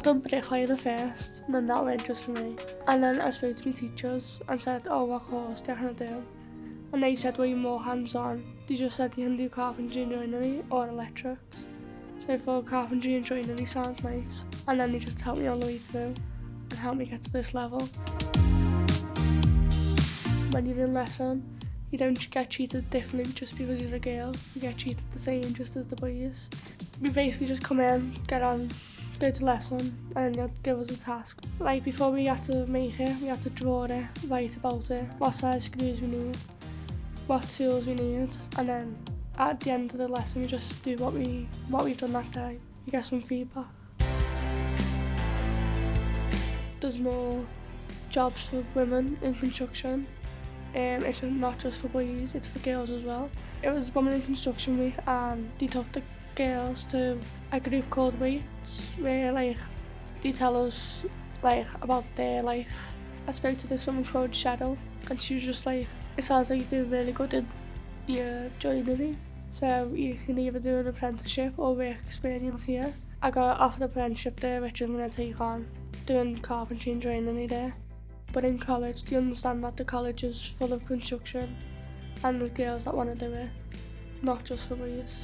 done bricklaying at first, and then that went just for me. And then I spoke to my teachers and said, oh, what course do I want to do? And they said, well, you're more hands-on. They just said you can do carpentry and joinery or electrics. So I thought carpentry and joinery sounds nice. And then they just helped me all the way through and helped me get to this level. When you're in lesson, you don't get treated differently just because you're a girl. You get treated the same just as the boys. We basically just come in, get on, go to lesson, and then they'll give us a task. Like before we had to make it, we had to draw it, write about it, what size screws we need, what tools we need, and then at the end of the lesson we just do what we've done that day. We get some feedback. There's more jobs for women in construction. It's not just for boys, it's for girls as well. It was Women in Construction Week and they took the girls to a group called Waits where they tell us about their life. I spoke to this woman called Cheryl and she was just like, it sounds like you're doing really good in your joinery, so you can either do an apprenticeship or work experience here. I got offered an apprenticeship there which I'm going to take on, doing carpentry and joinery there. But in college, do you understand that the college is full of construction and there's girls that want to do it, not just for boys.